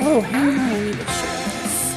Oh, hang on, I need to share this.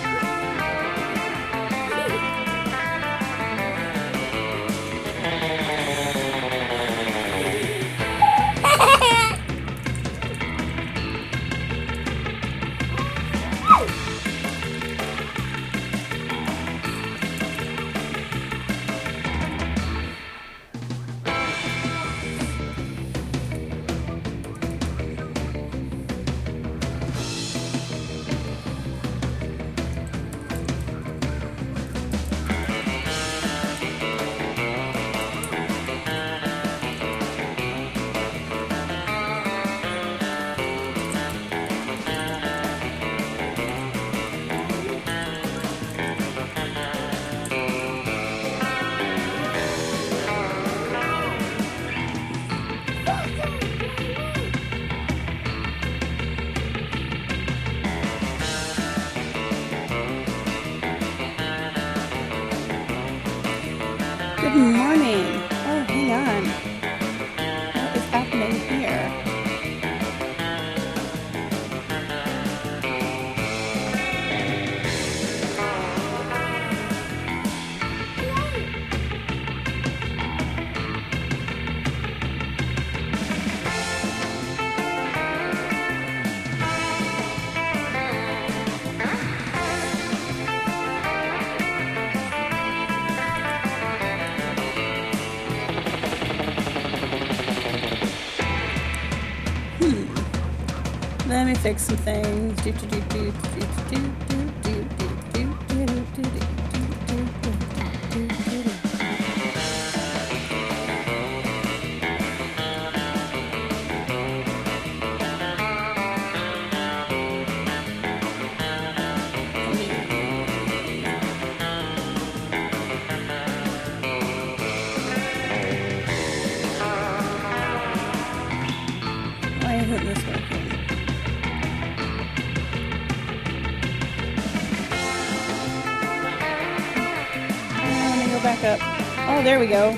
Good morning. Oh, hang on. What is happening here? Let me fix some things. Why isn't this working? Let me go back up. Oh, there we go.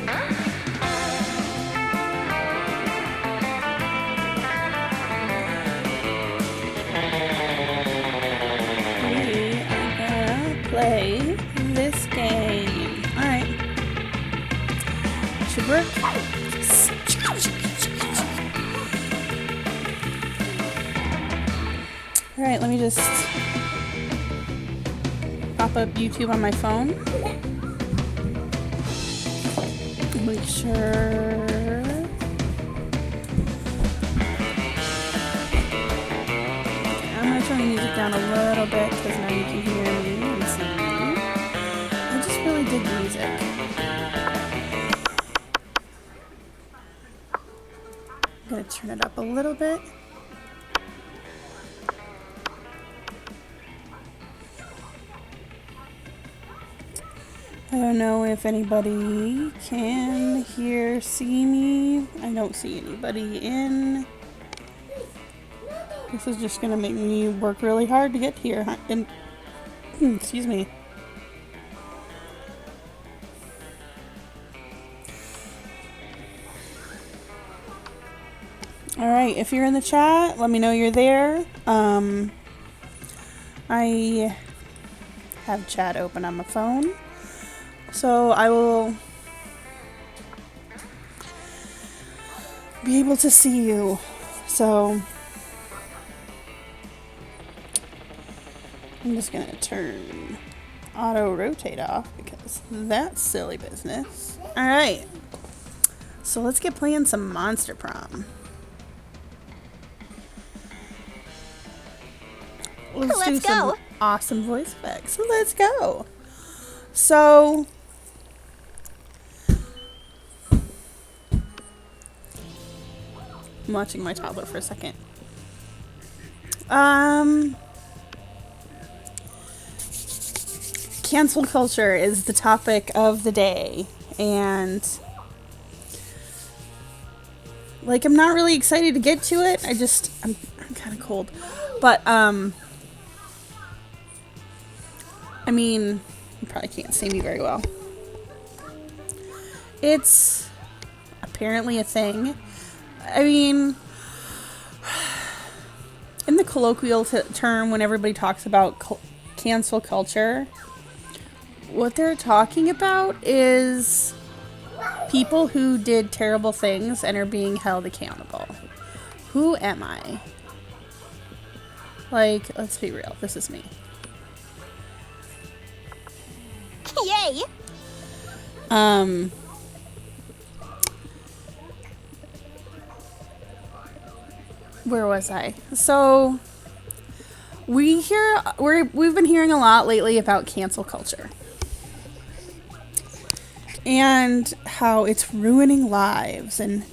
We are gonna play this game. Alright. Should work. Alright, let me just pop up YouTube on my phone. Make sure. I'm gonna turn the music down a little bit because now you can hear me and see me. I just really dig music. I'm gonna turn it up a little bit. I don't know if anybody can see me. I don't see anybody in. This is just gonna make me work really hard to get here. And excuse me. Alright, if you're in the chat, let me know you're there. I have chat open on my phone. So I will be able to see you. So I'm just gonna turn auto rotate off because that's silly business. Alright. So let's get playing some Monster Prom. Let's do some awesome voice effects. So let's go. So I'm watching my toddler for a second. Cancel culture is the topic of the day, and like I'm not really excited to get to it. I'm kind of cold, but I mean, you probably can't see me very well. It's apparently a thing. I mean, in the colloquial term, when everybody talks about cancel culture, what they're talking about is people who did terrible things and are being held accountable. Who am I? Like, let's be real. This is me. Yay! Where was I? So we've been hearing a lot lately about cancel culture and how it's ruining lives and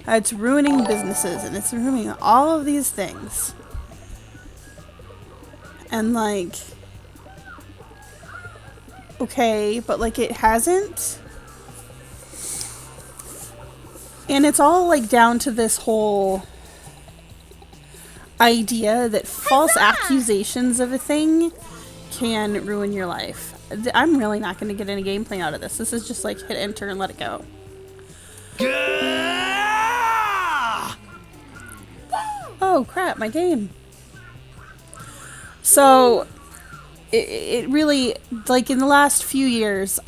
how it's ruining businesses and it's ruining all of these things. And like, okay, but like it hasn't. And it's all like down to this whole idea that false accusations of a thing can ruin your life. I'm really not going to get any gameplay out of this. This is just like hit enter and let it go. Oh crap, my game. So it really, like in the last few years,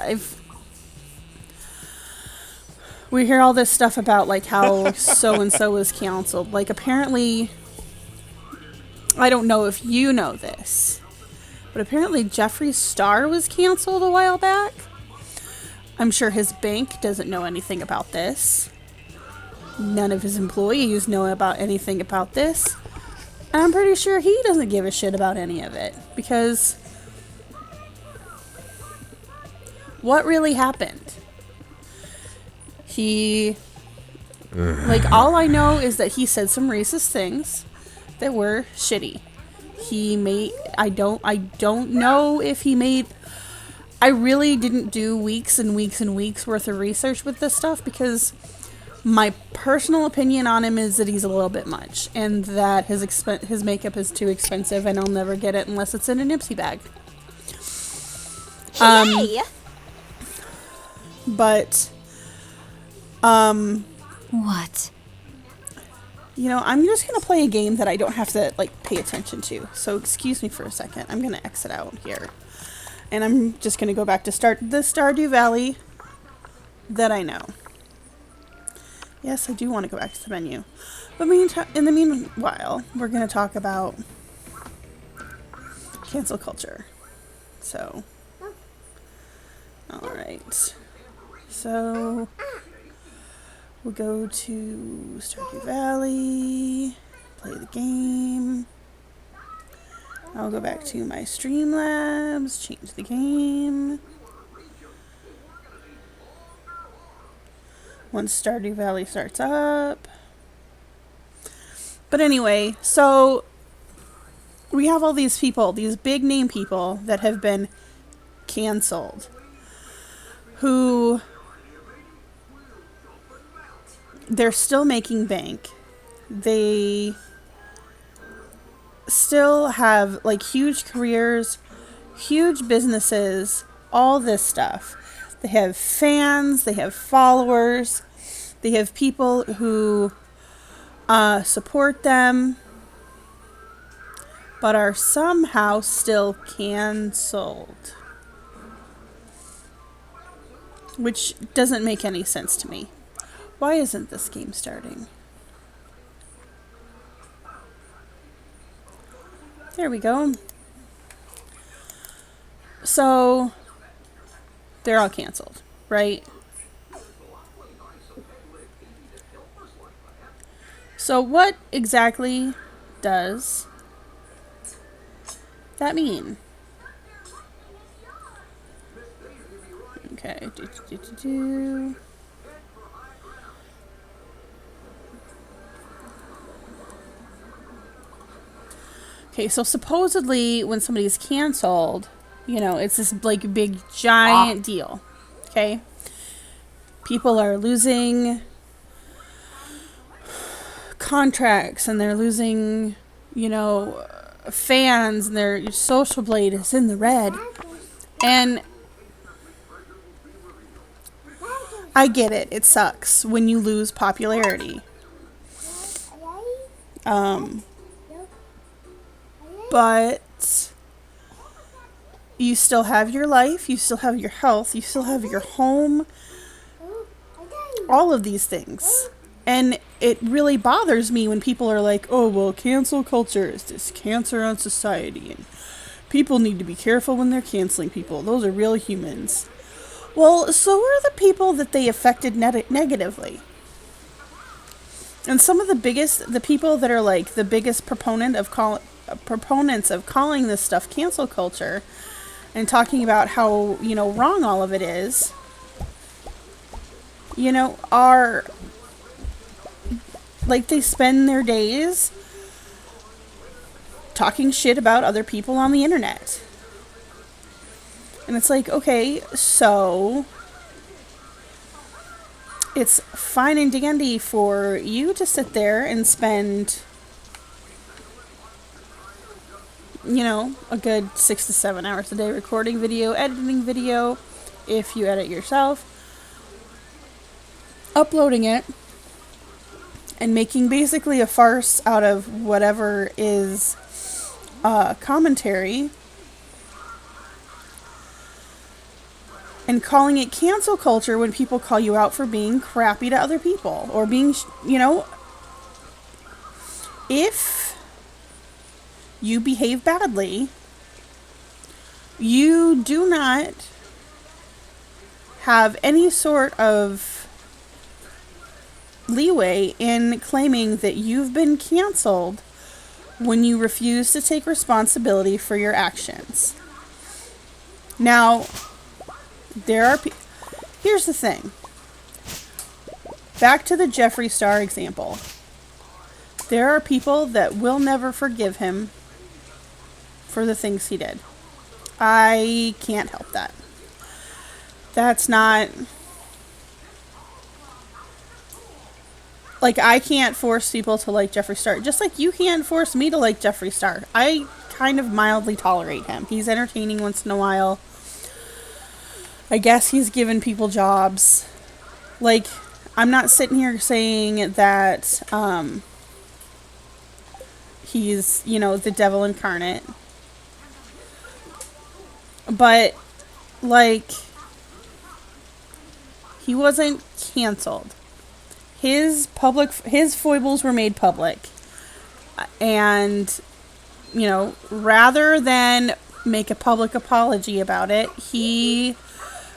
we hear all this stuff about like how so-and-so was canceled. Like apparently, I don't know if you know this, but apparently Jeffree Star was canceled a while back. I'm sure his bank doesn't know anything about this. None of his employees know about anything about this. And I'm pretty sure he doesn't give a shit about any of it. Because what really happened? Like, all I know is that he said some racist things that were shitty. I don't know if he made, I really didn't do weeks and weeks and weeks worth of research with this stuff because my personal opinion on him is that he's a little bit much and that his makeup is too expensive and I'll never get it unless it's in a Nipsey bag. Yay! But, what? you know, I'm just going to play a game that I don't have to, like, pay attention to. So, excuse me for a second. I'm going to exit out here. And I'm just going to go back to the Stardew Valley that I know. Yes, I do want to go back to the menu. But in the meanwhile, we're going to talk about cancel culture. So, alright. So, we'll go to Stardew Valley, play the game. I'll go back to my Streamlabs, change the game. Once Stardew Valley starts up. But anyway, so we have all these people, these big name people that have been canceled, who they're still making bank. They still have like huge careers, huge businesses, all this stuff. They have fans, they have followers, they have people who support them, but are somehow still canceled. Which doesn't make any sense to me. Why isn't this game starting? There we go. So, they're all canceled, right? So what exactly does that mean? Okay. Okay, so supposedly when somebody's canceled, you know, it's this like big giant deal. Okay? People are losing contracts and they're losing, you know, fans and their social blade is in the red. And I get it. It sucks when you lose popularity. but you still have your life, you still have your health, you still have your home, all of these things. And it really bothers me when people are like, oh, well, cancel culture is this cancer on society, and people need to be careful when they're canceling people. Those are real humans. Well, so are the people that they affected negatively. And some of the people that are like the biggest proponents of calling this stuff cancel culture and talking about how, wrong all of it is, are like, they spend their days talking shit about other people on the internet. And it's like, okay, so it's fine and dandy for you to sit there and spend, a good 6 to 7 hours a day recording video, editing video, if you edit yourself, uploading it, and making basically a farce out of whatever is commentary, and calling it cancel culture when people call you out for being crappy to other people, or being, if you behave badly, you do not have any sort of leeway in claiming that you've been canceled when you refuse to take responsibility for your actions. Now, here's the thing. Back to the Jeffree Star example. There are people that will never forgive him for the things he did. I can't help that. That's not... Like, I can't force people to like Jeffree Star. Just like you can't force me to like Jeffree Star. I kind of mildly tolerate him. He's entertaining once in a while. I guess he's given people jobs. Like, I'm not sitting here saying that he's, the devil incarnate. But, like, he wasn't canceled. His foibles were made public. And, rather than make a public apology about it, he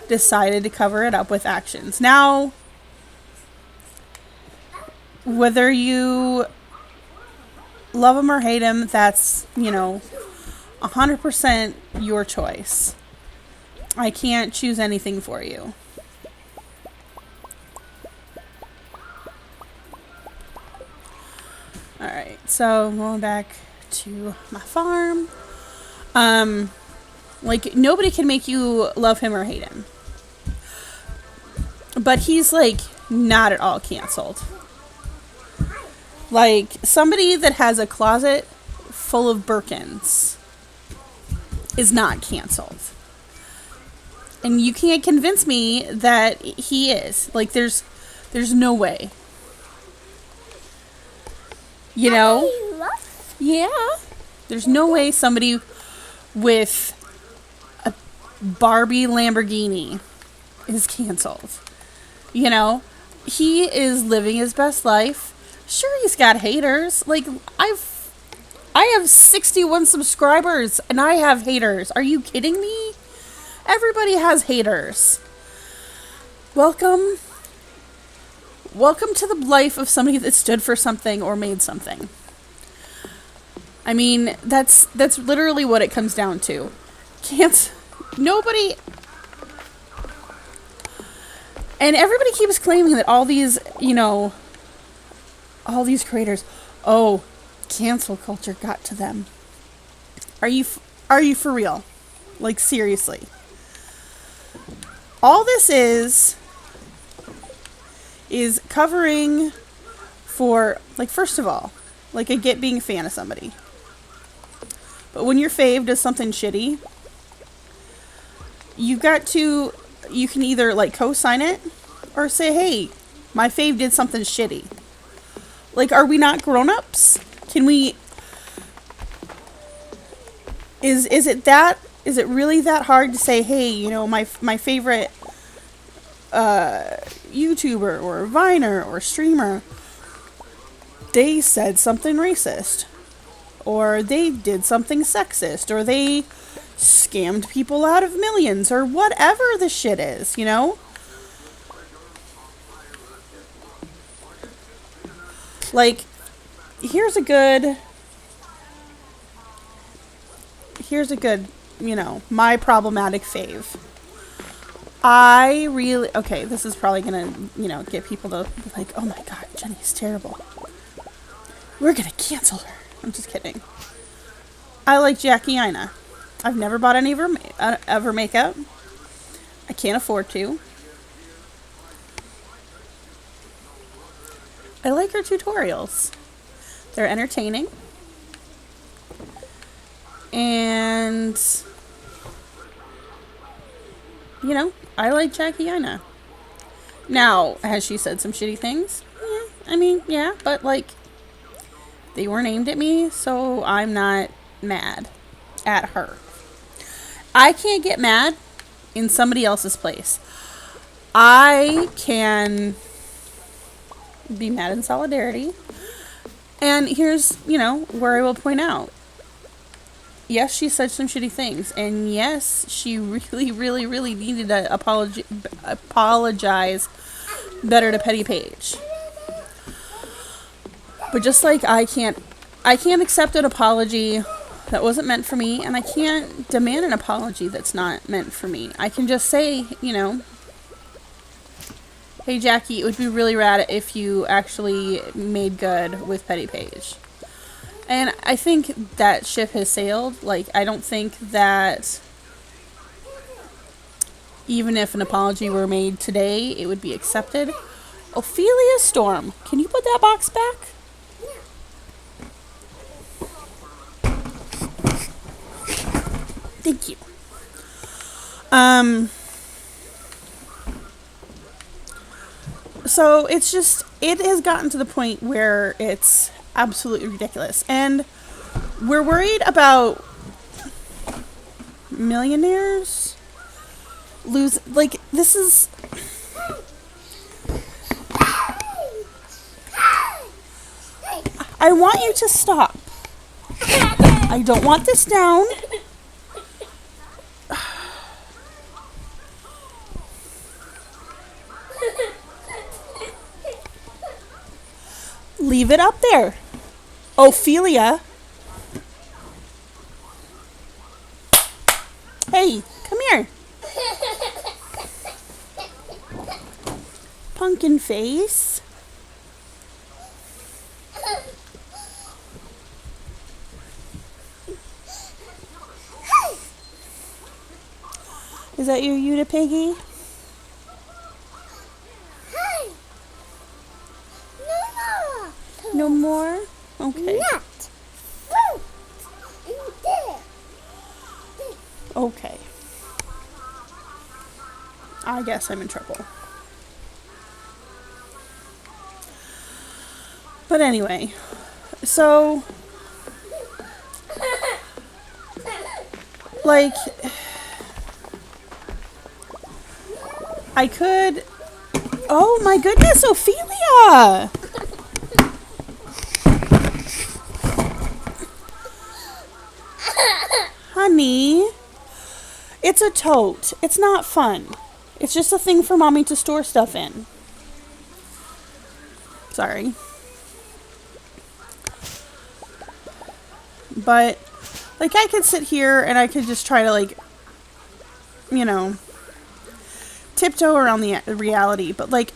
decided to cover it up with actions. Now, whether you love him or hate him, that's, 100% your choice. I can't choose anything for you. Alright, so going back to my farm. Like, nobody can make you love him or hate him. But he's, like, not at all canceled. Like, somebody that has a closet full of Birkins is not canceled. And you can't convince me that he is. Like, there's no way. Yeah. There's no way somebody with a Barbie Lamborghini is canceled. He is living his best life. Sure, he's got haters. Like, I have 61 subscribers and I have haters. Are you kidding me? Everybody has haters. Welcome to the life of somebody that stood for something or made something. I mean, that's literally what it comes down to. Nobody... And everybody keeps claiming that all these, all these creators, cancel culture got to them. Are you for real? Like, seriously. All this is covering for, like, first of all, like, I get being a fan of somebody. But when your fave does something shitty, you can either, like, co-sign it or say, hey, my fave did something shitty. Like, are we not grown-ups? Can we Is it really that hard to say, hey, you know, my favorite YouTuber or Viner or streamer, they said something racist, or they did something sexist, or they scammed people out of millions, or whatever the shit is, you know? Like, here's a good, you know, my problematic fave. Okay, this is probably gonna, you know, get people to be like, oh my god, Jenny's terrible. We're gonna cancel her. I'm just kidding. I like Jackie Aina. I've never bought any of her makeup. I can't afford to. I like her tutorials. They're entertaining. And, you know, I like Jackie Aina. Now, has she said some shitty things? Yeah, I mean, yeah, but like, they weren't aimed at me, so I'm not mad at her. I can't get mad in somebody else's place. I can be mad in solidarity. And here's, you know, where I will point out. Yes, she said some shitty things. And yes, she really, really, really needed to apologize better to Petty Page. But just like I can't accept an apology that wasn't meant for me, and I can't demand an apology that's not meant for me. I can just say, you know, hey Jackie, it would be really rad if you actually made good with Petty Page. And I think that ship has sailed. Like, I don't think that even if an apology were made today, it would be accepted. Ophelia Storm, can you put that box back? Thank you. So it's just, it has gotten to the point where it's absolutely ridiculous. And we're worried about millionaires like, this is, I want you to stop. I don't want this down. Leave it up there. Ophelia. Hey, come here. Pumpkin face. Is that your Yuta Piggy? No more? Okay. Okay. I guess I'm in trouble. But anyway, so, like, I could, oh my goodness, Ophelia! Honey, it's a tote. It's not fun. It's just a thing for mommy to store stuff in. Sorry. But, like, I could sit here and I could just try to, like, you know, tiptoe around the reality. But, like,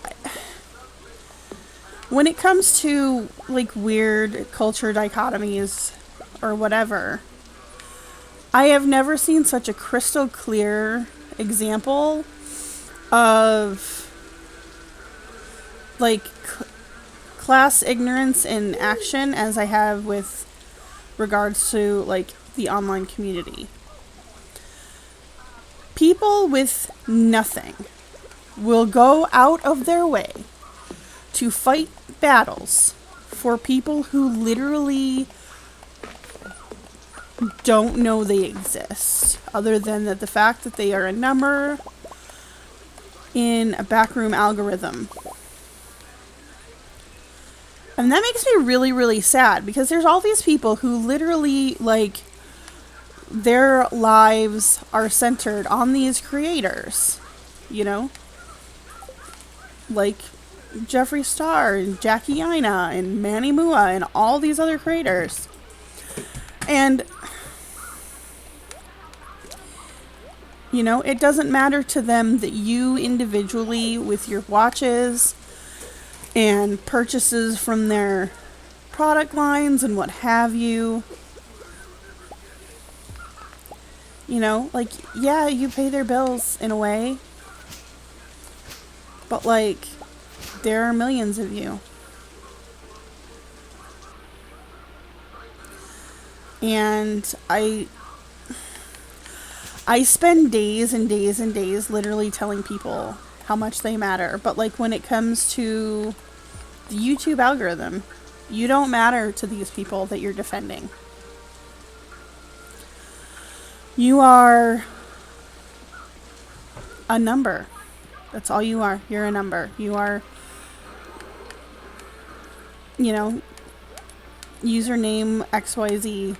when it comes to, like, weird culture dichotomies or whatever, I have never seen such a crystal clear example of, like, class ignorance in action as I have with regards to, like, the online community. People with nothing will go out of their way to fight battles for people who literally don't know they exist, other than that the fact that they are a number in a backroom algorithm. And that makes me really, really sad, because there's all these people who literally, like, their lives are centered on these creators, you know? Like Jeffree Star and Jackie Aina and Manny Mua and all these other creators. And, you know, it doesn't matter to them that you individually, with your watches and purchases from their product lines and what have you, you know, like, yeah, you pay their bills in a way, but, like, there are millions of you. And I spend days and days and days literally telling people how much they matter. But, like, when it comes to the YouTube algorithm, you don't matter to these people that you're defending. You are a number. That's all you are. You're a number. You are, you know, username XYZ.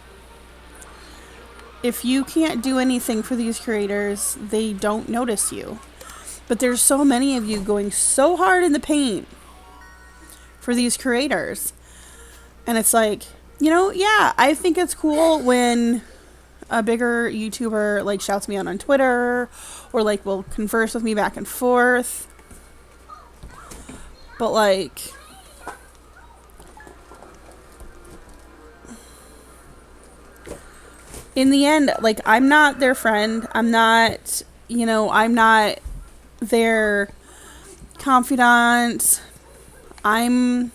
If you can't do anything for these creators, they don't notice you. But there's so many of you going so hard in the paint for these creators. And it's like, you know, yeah, I think it's cool when a bigger YouTuber, like, shouts me out on Twitter, or, like, will converse with me back and forth. But, like, in the end, like, I'm not their friend. I'm not, you know, I'm not their confidant. I'm,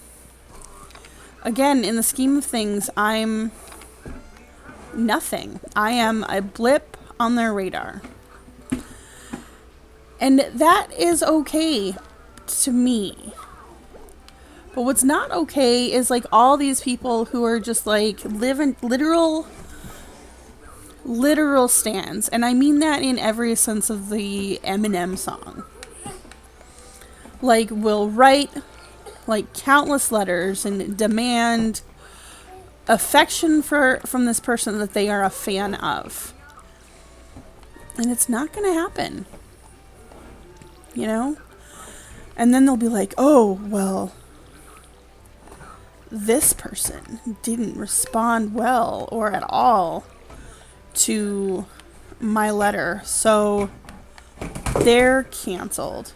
again, in the scheme of things, I'm nothing. I am a blip on their radar. And that is okay to me. But what's not okay is, like, all these people who are just, like, living literal stands. And I mean that in every sense of the Eminem song. Like, will write, like, countless letters and demand affection from this person that they are a fan of. And it's not going to happen. You know? And then they'll be like, oh, well, this person didn't respond well or at all to my letter, so they're canceled.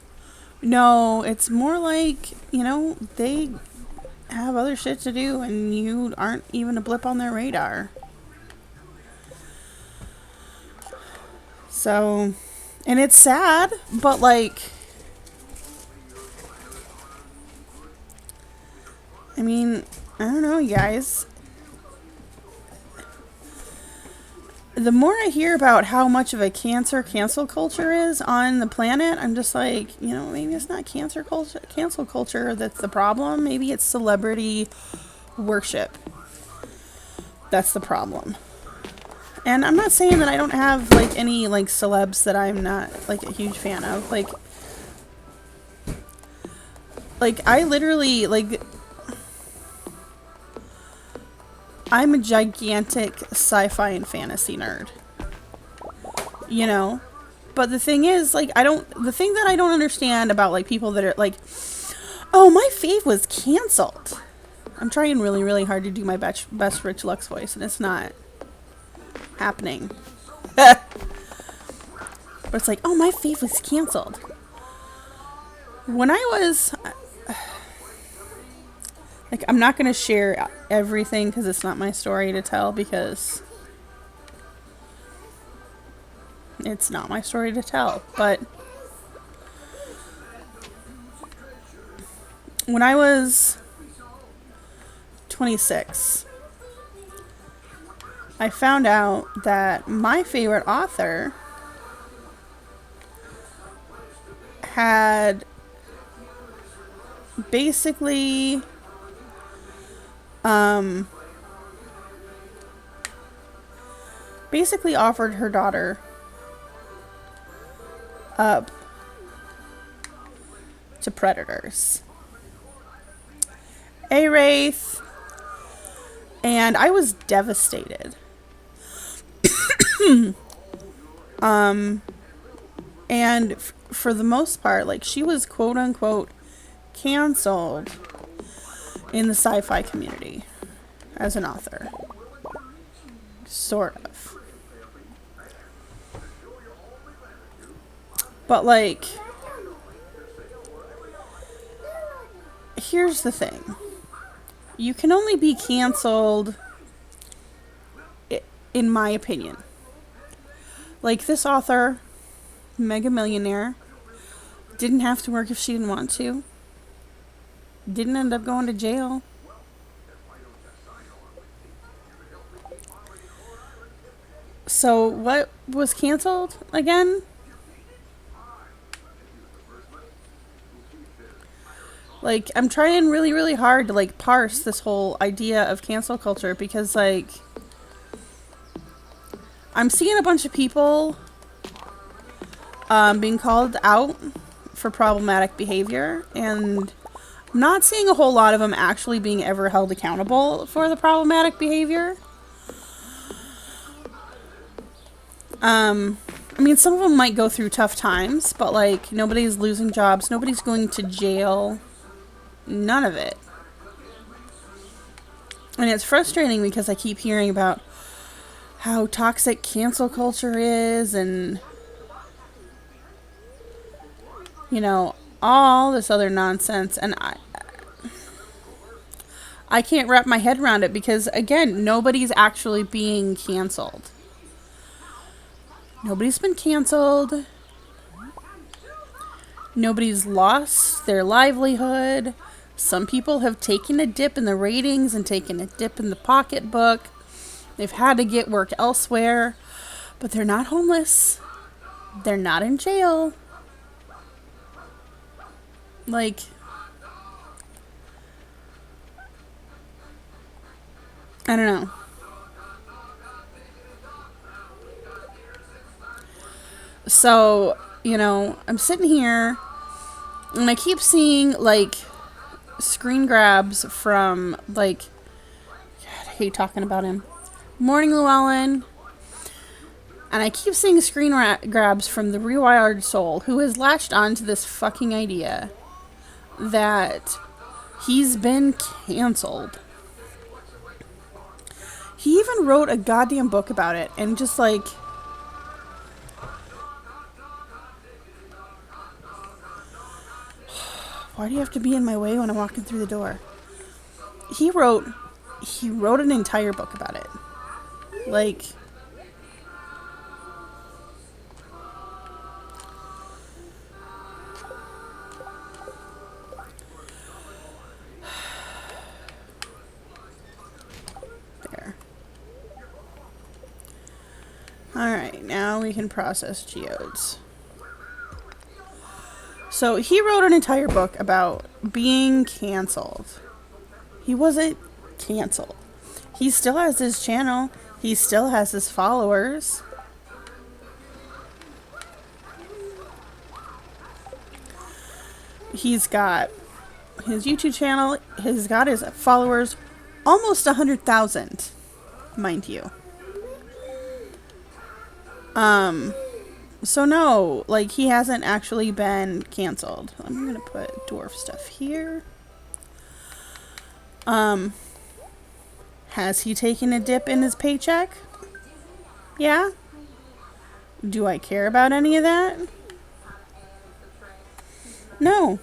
No, it's more like, you know, they have other shit to do and you aren't even a blip on their radar. So, and it's sad, but, like, I mean, I don't know, you guys. The more I hear about how much of a cancel culture is on the planet, I'm just like, you know, maybe it's not cancel culture that's the problem. Maybe it's celebrity worship. That's the problem. And I'm not saying that I don't have, like, any, like, celebs that I'm not, like, a huge fan of. Like, I literally, like, I'm a gigantic sci-fi and fantasy nerd. You know? But the thing is, like, the thing that I don't understand about, like, people that are like, oh, my fave was canceled. I'm trying really, really hard to do my best Rich Lux voice, and it's not happening. But it's like, oh, my fave was canceled. When I was, like, I'm not going to share everything because it's not my story to tell, because it's not my story to tell. But when I was 26, I found out that my favorite author had basically basically offered her daughter up to predators. A-Wraith. And I was devastated. And for the most part, like, she was quote unquote canceled in the sci-fi community as an author. Sort of. But, like, here's the thing. You can only be canceled, in my opinion. Like, this author, mega millionaire, didn't have to work if she didn't want to. Didn't end up going to jail. So, what was canceled again? Like, I'm trying really, really hard to, like, parse this whole idea of cancel culture because, like, I'm seeing a bunch of people being called out for problematic behavior, and I'm not seeing a whole lot of them actually being ever held accountable for the problematic behavior. I mean, some of them might go through tough times, but, like, nobody's losing jobs, nobody's going to jail. None of it. And it's frustrating because I keep hearing about how toxic cancel culture is and, you know, all this other nonsense. And I can't wrap my head around it because, again, nobody's actually being canceled. Nobody's been canceled. Nobody's lost their livelihood. Some people have taken a dip in the ratings and taken a dip in the pocketbook. They've had to get work elsewhere, but they're not homeless. They're not in jail. Like, I don't know. So, you know, I'm sitting here and I keep seeing, like, screen grabs from, like, God, I hate talking about him, Morning Llewellyn, and I keep seeing screen grabs from the Rewired Soul, who has latched onto this fucking idea that he's been canceled. He even wrote a goddamn book about it, and just, like, why do you have to be in my way when I'm walking through the door? He wrote an entire book about it. Like, there. Alright, now we can process geodes. So he wrote an entire book about being canceled. He wasn't canceled. He still has his channel. He still has his followers. He's got his YouTube channel. He's got his followers almost 100,000, mind you. So no, like, he hasn't actually been canceled. I'm gonna put dwarf stuff here. Has he taken a dip in his paycheck? Yeah. Do I care about any of that? No.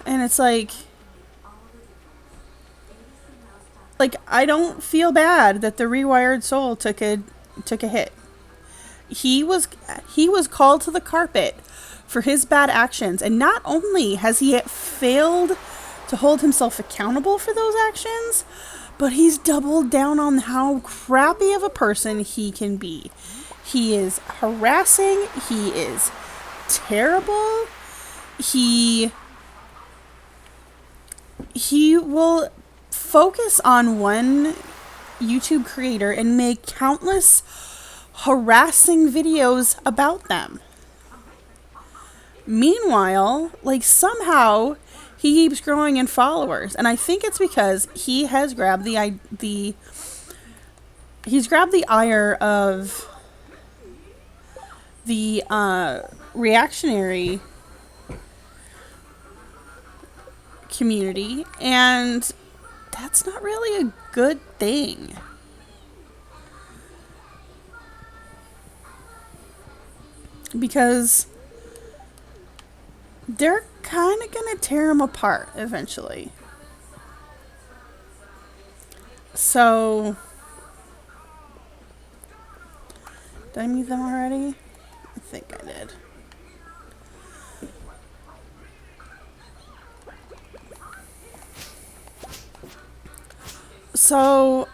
And it's like, I don't feel bad that the Rewired Soul took a hit. He was called to the carpet for his bad actions, and not only has he failed to hold himself accountable for those actions, but he's doubled down on how crappy of a person he can be. He is harassing, he is terrible, he will focus on one YouTube creator and make countless harassing videos about them. Meanwhile, like, somehow he keeps growing in followers, and I think it's because he has grabbed he's grabbed the ire of the reactionary community, and that's not really a good thing. Because they're kind of going to tear him apart eventually. So, did I mute them already? I think I did. So,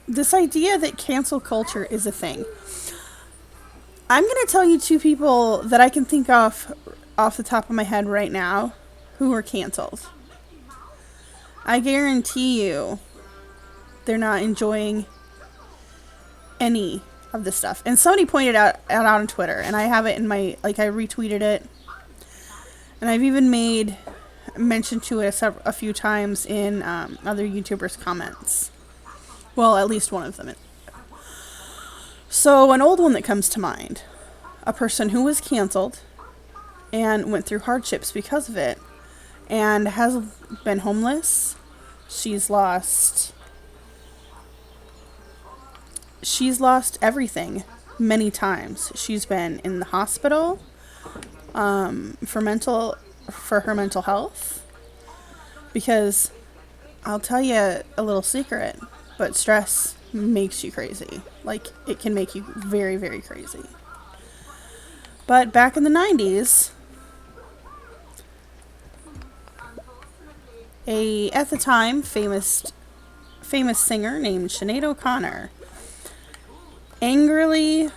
this idea that cancel culture is a thing. I'm going to tell you two people that I can think of off the top of my head right now who were canceled. I guarantee you they're not enjoying any of this stuff. And somebody pointed out on Twitter, and I have it in my, I retweeted it. And I've even made mention to it a few times in other YouTubers' comments. Well, at least one of them. So, an old one that comes to mind, a person who was canceled and went through hardships because of it and has been homeless. She's lost everything many times. She's been in the hospital for her mental health, because I'll tell you a little secret, but stress makes you crazy. Like, it can make you very, very crazy. But back in the 90s, at the time, famous singer named Sinead O'Connor angrily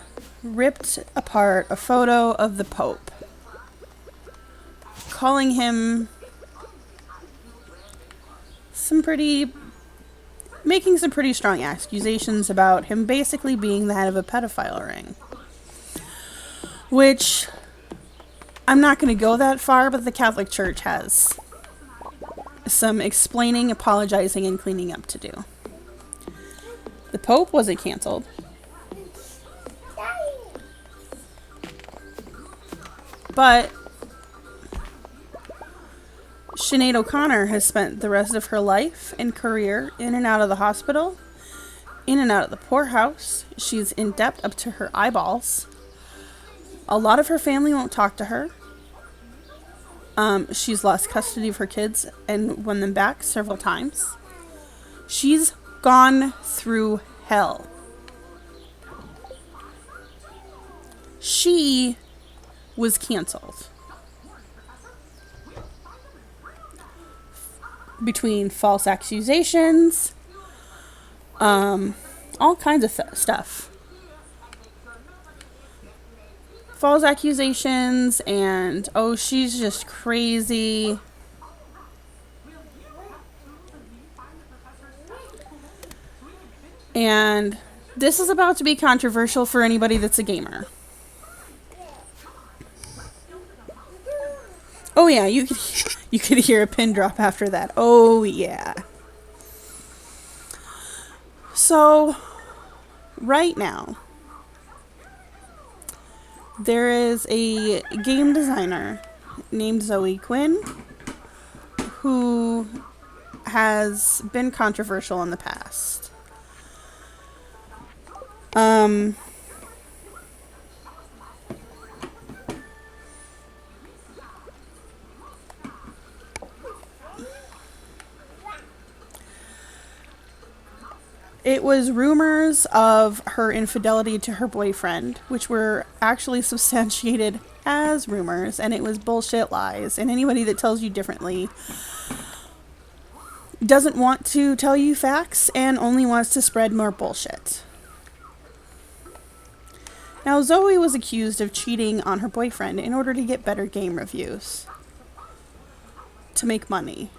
ripped apart a photo of the Pope, calling him making some pretty strong accusations about him basically being the head of a pedophile ring. Which, I'm not going to go that far, but the Catholic Church has some explaining, apologizing, and cleaning up to do. The Pope wasn't canceled. But Sinead O'Connor has spent the rest of her life and career in and out of the hospital, in and out of the poorhouse. She's in debt up to her eyeballs. A lot of her family won't talk to her. She's lost custody of her kids and won them back several times. She's gone through hell. She was canceled. Between false accusations, all kinds of stuff. False accusations and, oh, she's just crazy. And this is about to be controversial for anybody that's a gamer. Oh yeah, you could hear a pin drop after that. Oh yeah. So, right now, there is a game designer named Zoe Quinn who has been controversial in the past. It was rumors of her infidelity to her boyfriend, which were actually substantiated as rumors, and it was bullshit lies. And anybody that tells you differently doesn't want to tell you facts and only wants to spread more bullshit. Now, Zoe was accused of cheating on her boyfriend in order to get better game reviews, to make money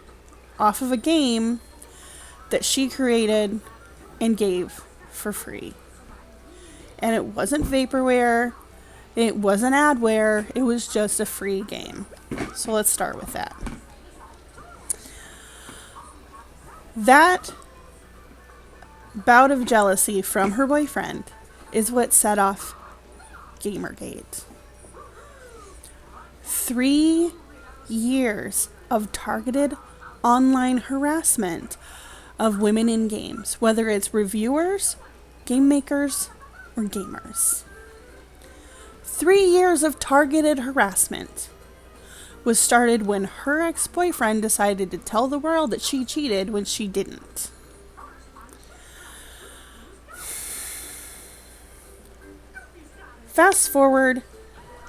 off of a game that she created and gave for free. And it wasn't vaporware, it wasn't adware, it was just a free game. So let's start with that. That bout of jealousy from her boyfriend is what set off Gamergate. 3 years of targeted online harassment of women in games, whether it's reviewers, game makers, or gamers. 3 years of targeted harassment was started when her ex-boyfriend decided to tell the world that she cheated when she didn't. Fast forward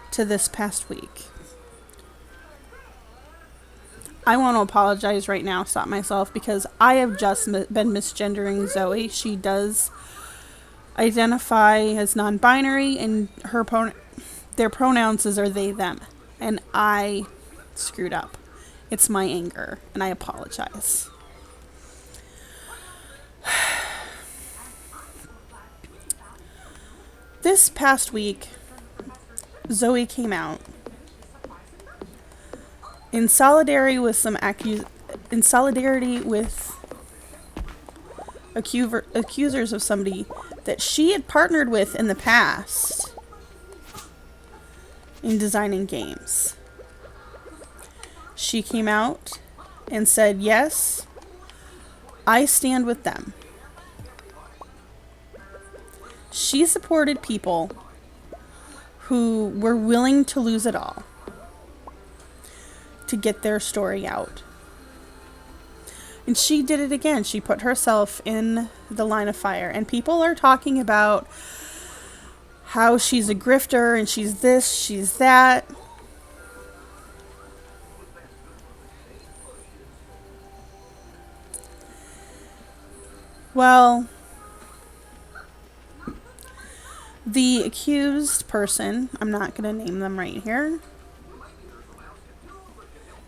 to this past week. I want to apologize right now, stop myself, because I have just been misgendering Zoe. She does identify as non-binary, and their pronouns are they, them. And I screwed up. It's my anger, and I apologize. This past week, Zoe came out in solidarity with some accusers of somebody that she had partnered with in the past in designing games. She came out and said, yes, I stand with them. She supported people who were willing to lose it all to get their story out. And she did it again. She put herself in the line of fire. And people are talking about how she's a grifter and she's this, she's that. Well, the accused person, I'm not going to name them right here.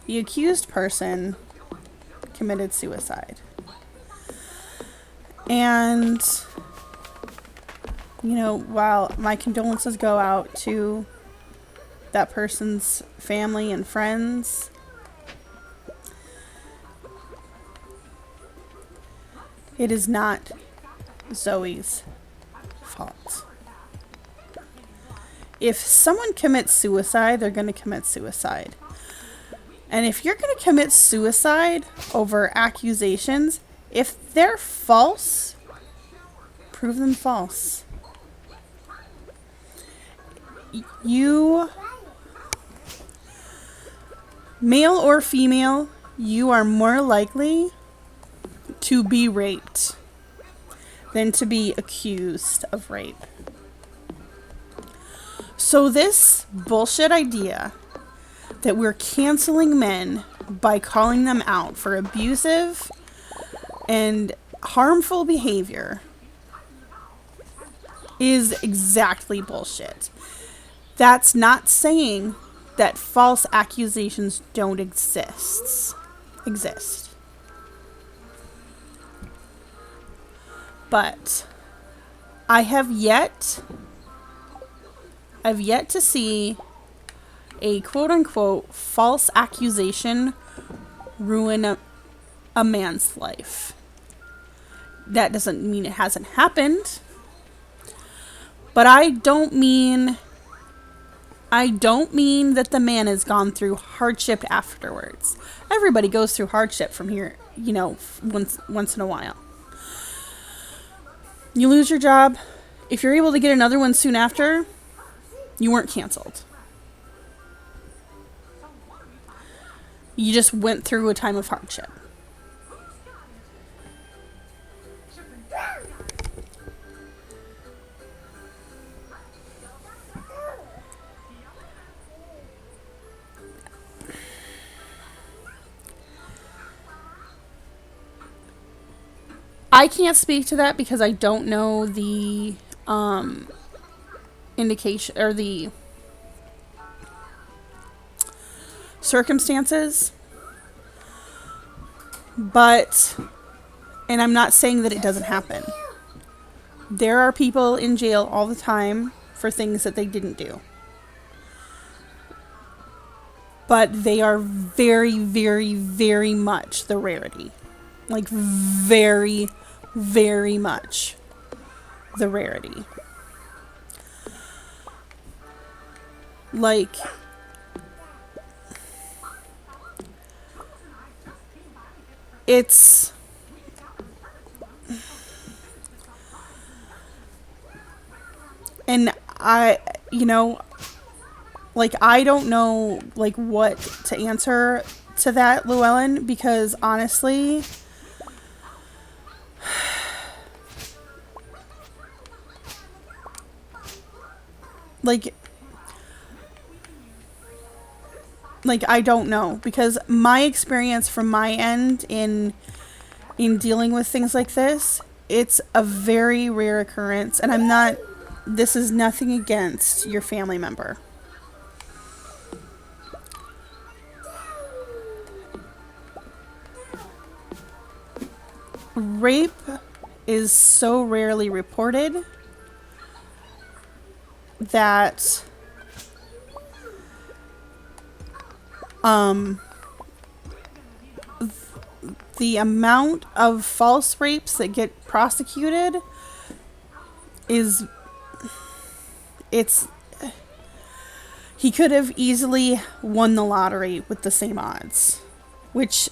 The accused person committed suicide. And, you know, while my condolences go out to that person's family and friends, it is not Zoe's fault. If someone commits suicide, they're going to commit suicide. And if you're going to commit suicide over accusations, if they're false, prove them false. You, male or female, you are more likely to be raped than to be accused of rape. So this bullshit idea that we're canceling men by calling them out for abusive and harmful behavior is exactly bullshit. That's not saying that false accusations don't exist. But I have yet to see a quote-unquote false accusation ruin a man's life. That doesn't mean it hasn't happened. But I don't mean that the man has gone through hardship afterwards. Everybody goes through hardship from here, you know, once in a while. You lose your job. If you're able to get another one soon after, you weren't canceled. You just went through a time of hardship. I can't speak to that because I don't know the indication or the circumstances, but And I'm not saying that it doesn't happen. There are people in jail all the time for things that they didn't do. But they are very, very, very much the rarity. Like, very, very much the rarity. Like, it's... And I, like, I don't know, like, what to answer to that, Llewellyn, because honestly, like, I don't know, because my experience from my end in dealing with things like this, it's a very rare occurrence, and this is nothing against your family member. Rape is so rarely reported that the amount of false rapes that get prosecuted he could have easily won the lottery with the same odds, which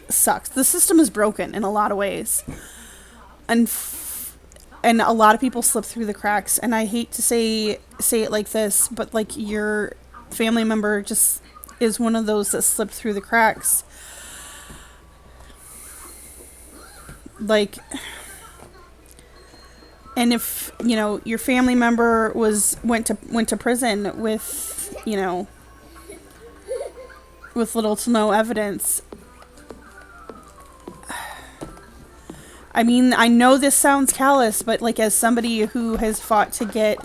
sucks. The system is broken in a lot of ways, and a lot of people slip through the cracks, and I hate to say it like this, but like, your family member just is one of those that slipped through the cracks. Like, and if, your family member went to prison with, with little to no evidence. I mean, I know this sounds callous, but like, as somebody who has fought to get,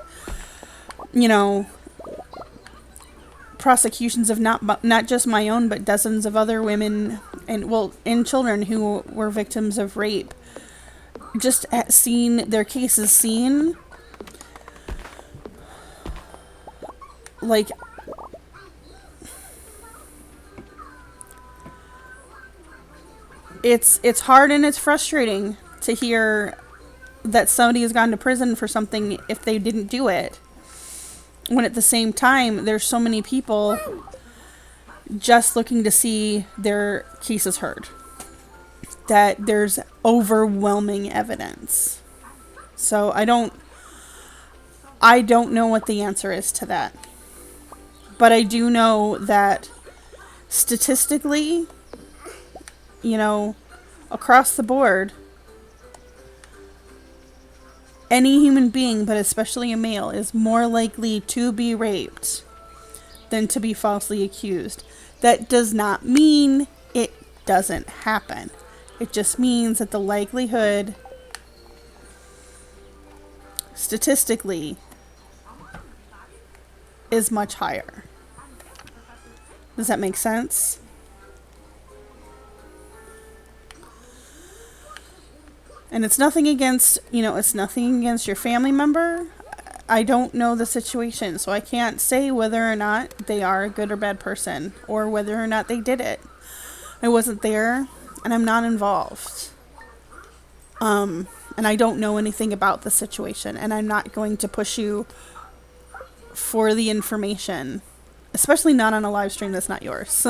prosecutions of not just my own, but dozens of other women and children who were victims of rape, just seeing their cases seen, like, it's hard and it's frustrating to hear that somebody has gone to prison for something if they didn't do it, when at the same time there's so many people just looking to see their cases heard, that there's overwhelming evidence. So I don't know what the answer is to that, but I do know that statistically, across the board, any human being, but especially a male, is more likely to be raped than to be falsely accused. That does not mean it doesn't happen. It just means that the likelihood, statistically, is much higher. Does that make sense? And it's nothing against, it's nothing against your family member. I don't know the situation, so I can't say whether or not they are a good or bad person, or whether or not they did it. I wasn't there, and I'm not involved. And I don't know anything about the situation, and I'm not going to push you for the information, especially not on a live stream that's not yours.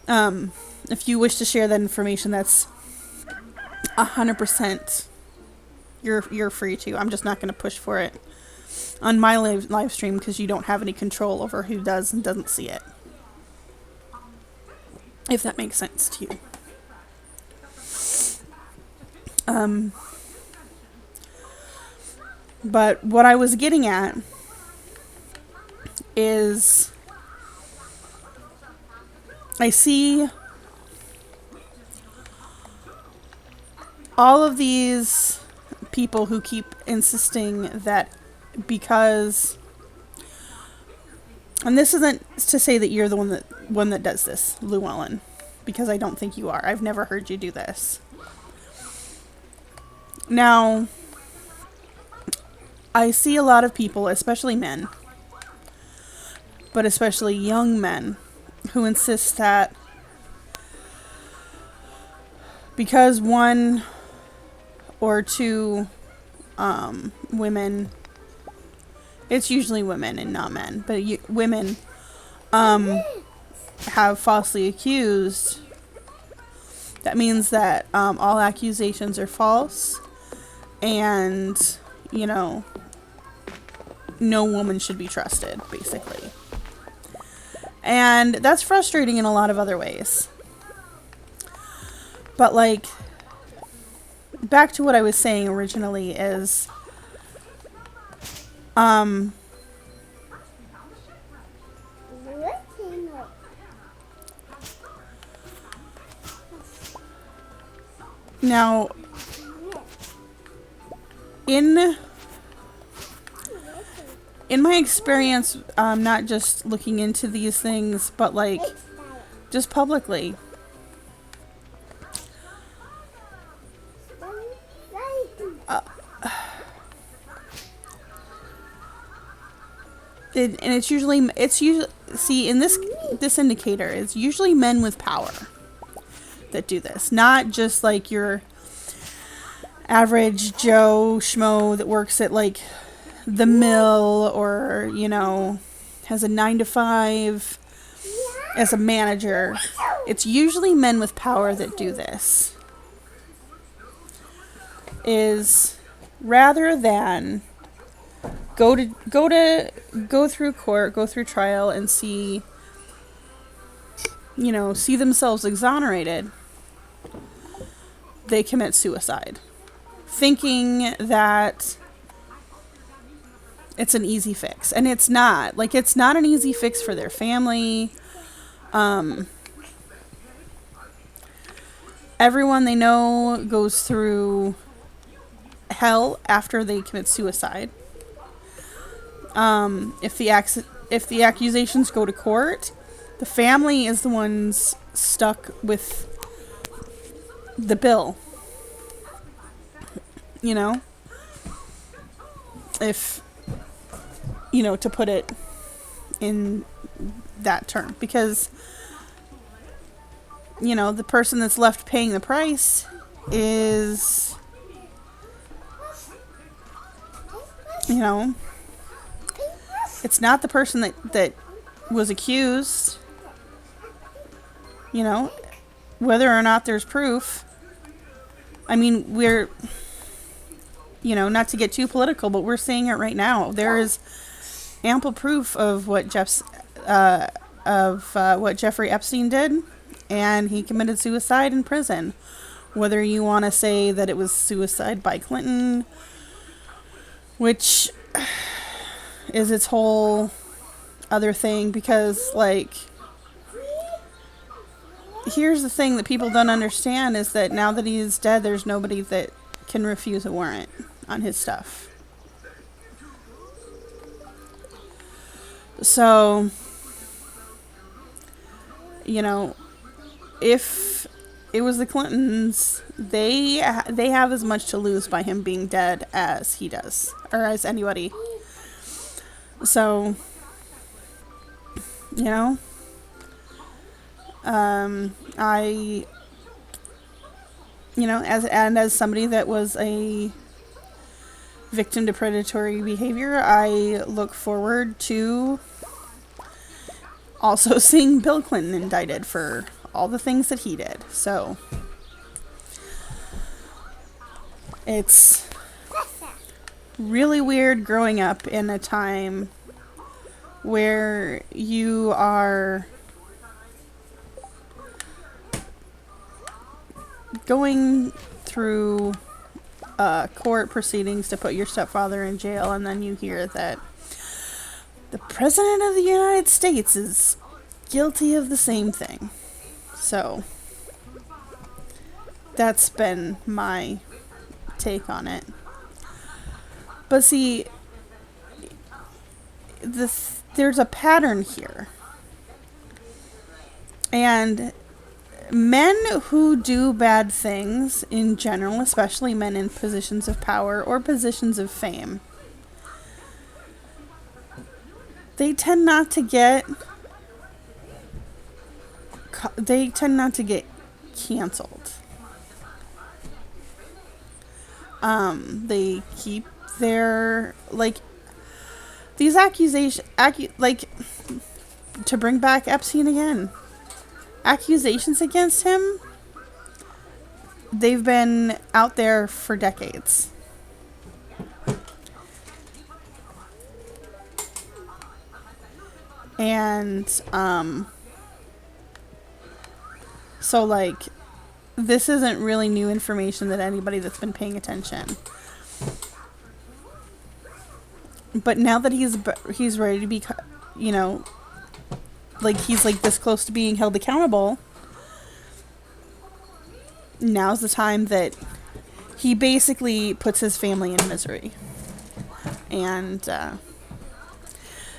If you wish to share that information, that's 100%. You're free to. I'm just not going to push for it on my live stream, because you don't have any control over who does and doesn't see it. If that makes sense to you. But what I was getting at is, I see all of these people who keep insisting that because, and this isn't to say that you're the one that does this, Llewellyn, because I don't think you are. I've never heard you do this. Now, I see a lot of people, especially men, but especially young men, who insist that because one or two women, it's usually women and not men, but women have falsely accused, that means that all accusations are false, and, you know, no woman should be trusted, basically. And that's frustrating in a lot of other ways. But, like, back to what I was saying originally is, now, in my experience, not just looking into these things, but like just publicly, and it's usually see, in this indicator, it's usually men with power that do this, not just like your average Joe Schmo that works at like the mill, or, you know, has a 9-to-5 as a manager. It's usually men with power that do this. Is rather than go through court, go through trial, and see themselves exonerated, they commit suicide, thinking that it's an easy fix. And it's not. Like, it's not an easy fix for their family. Everyone they know goes through hell after they commit suicide. If the accusations go to court, the family is the ones stuck with the bill. You know? To put it in that term. Because, the person that's left paying the price is, it's not the person that was accused, whether or not there's proof. I mean, we're, not to get too political, but we're seeing it right now. There is ample proof of what what Jeffrey Epstein did, and he committed suicide in prison. Whether you want to say that it was suicide by Clinton, which is its whole other thing, because, like, here's the thing that people don't understand is that now that he is dead, there's nobody that can refuse a warrant on his stuff. So, if it was the Clintons, they have as much to lose by him being dead as he does, or as anybody. So, as somebody that was a victim to predatory behavior, I look forward to also seeing Bill Clinton indicted for all the things that he did. So, it's really weird growing up in a time where you are going through court proceedings to put your stepfather in jail, and then you hear that the President of the United States is guilty of the same thing. So, that's been my take on it. But see, there's a pattern here. And men who do bad things in general, especially men in positions of power or positions of fame, they tend not to get canceled. They keep their, like, these accusations, like, to bring back Epstein again, accusations against him, they've been out there for decades. And, so, like, this isn't really new information that anybody that's been paying attention. But now that he's ready to be, you know, like, he's, like, this close to being held accountable, now's the time that he basically puts his family in misery. And,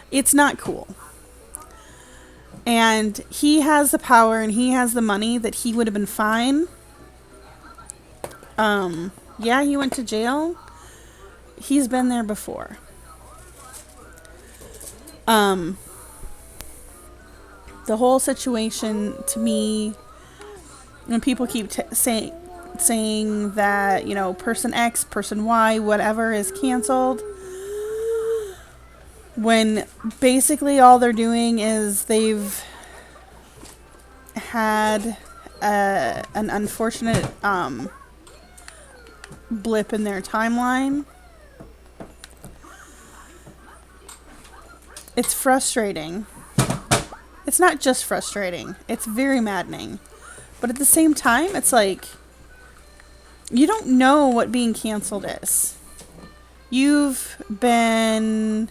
it's not cool. And he has the power and he has the money that he would have been fine. Yeah, he went to jail. He's been there before. The whole situation, to me, when people keep saying that, you know, person X, person Y, whatever is canceled, when basically all they're doing is they've had an unfortunate blip in their timeline. It's frustrating. It's not just frustrating. It's very maddening. But at the same time, it's like, you don't know what being canceled is. You've been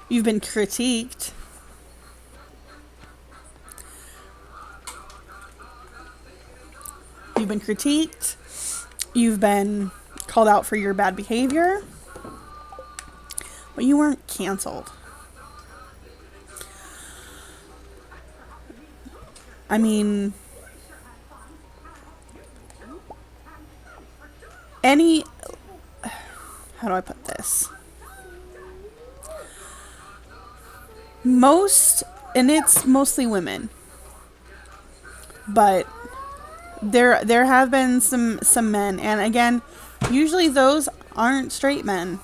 critiqued. You've been critiqued. You've been called out for your bad behavior. But you weren't canceled. I mean, how do I put this? And it's mostly women, but there have been some men, and again, usually those aren't straight men.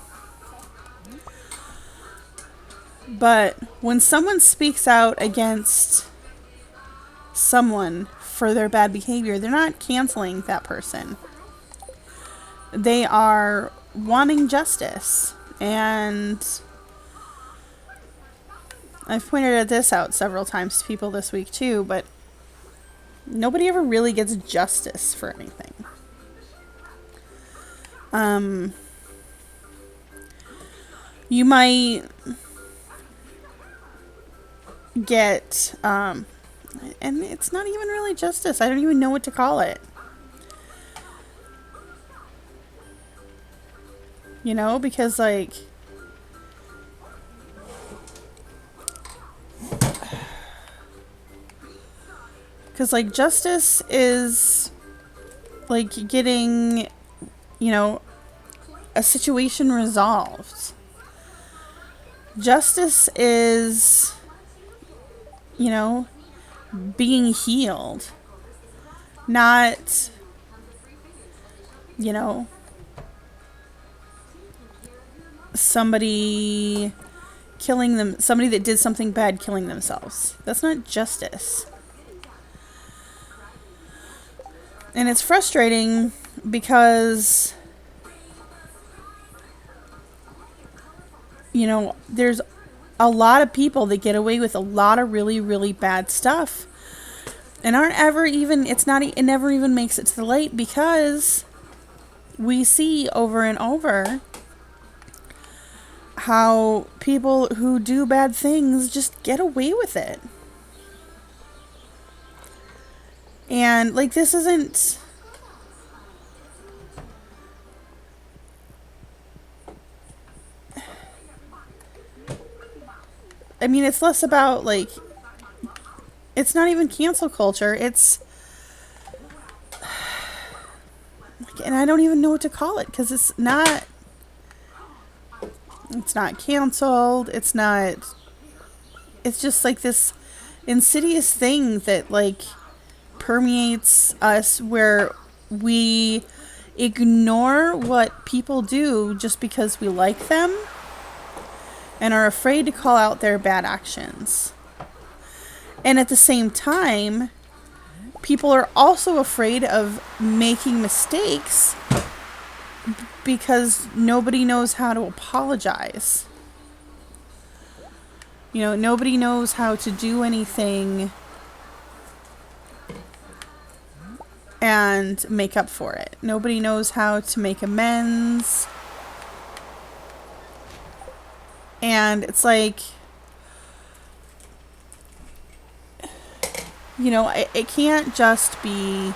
But when someone speaks out against someone for their bad behavior, they're not canceling that person. They are wanting justice. And I've pointed this out several times to people this week too, but nobody ever really gets justice for anything. You might get, and it's not even really justice. I don't even know what to call it. You know, because, like, justice is, like, getting, you know, a situation resolved. Justice is, you know, being healed. Not, you know, somebody that did something bad killing themselves. That's not justice. And it's frustrating because, you know, there's a lot of people that get away with a lot of really, really bad stuff and aren't ever even, it never even makes it to the light, because we see over and over how people who do bad things just get away with it. And, like, this isn't, I mean, it's less about, like, it's not even cancel culture. It's, and I don't even know what to call it, because it's not canceled. It's just like this insidious thing that, like, permeates us, where we ignore what people do just because we like them and are afraid to call out their bad actions. And at the same time, people are also afraid of making mistakes because nobody knows how to apologize. You know, nobody knows how to do anything and make up for it. Nobody knows how to make amends. And it's like, you know, it can't just be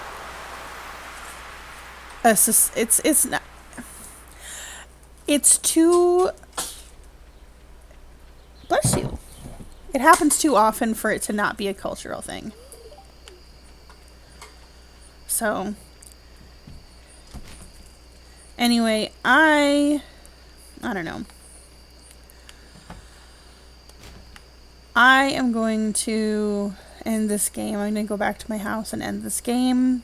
it's not, it's too, bless you. It happens too often for it to not be a cultural thing. So, anyway, I don't know. I am going to end this game. I'm going to go back to my house and end this game.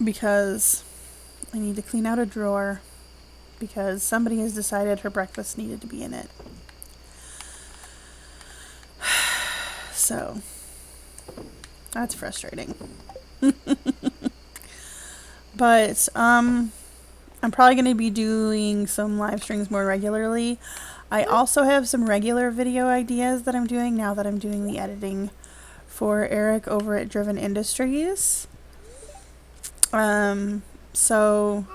Because I need to clean out a drawer, because somebody has decided her breakfast needed to be in it. So, that's frustrating. But, I'm probably going to be doing some live streams more regularly. I also have some regular video ideas that I'm doing now that I'm doing the editing for Eric over at Driven Industries. So,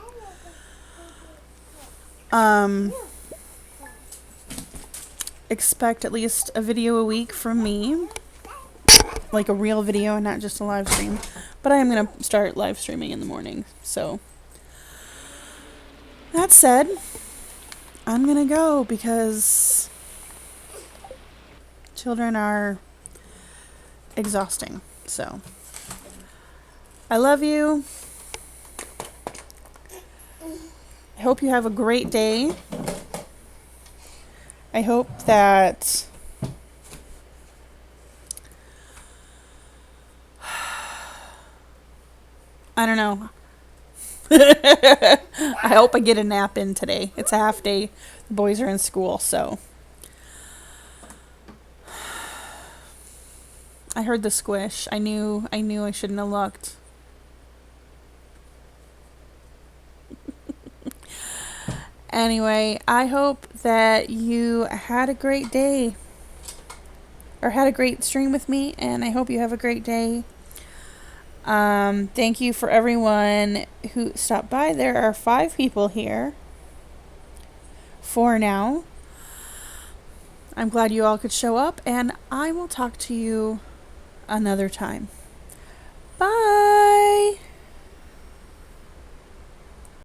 expect at least a video a week from me. Like a real video and not just a live stream. But I am going to start live streaming in the morning. So, that said, I'm going to go because children are exhausting. So, I love you. I hope you have a great day. I hope that I don't know. I hope I get a nap in today. It's a half day. The boys are in school, so. I heard the squish. I knew I shouldn't have looked. Anyway, I hope that you had a great day. Or had a great stream with me, and I hope you have a great day. Thank you for everyone who stopped by. There are 5 people here. 4 now. I'm glad you all could show up, and I will talk to you another time.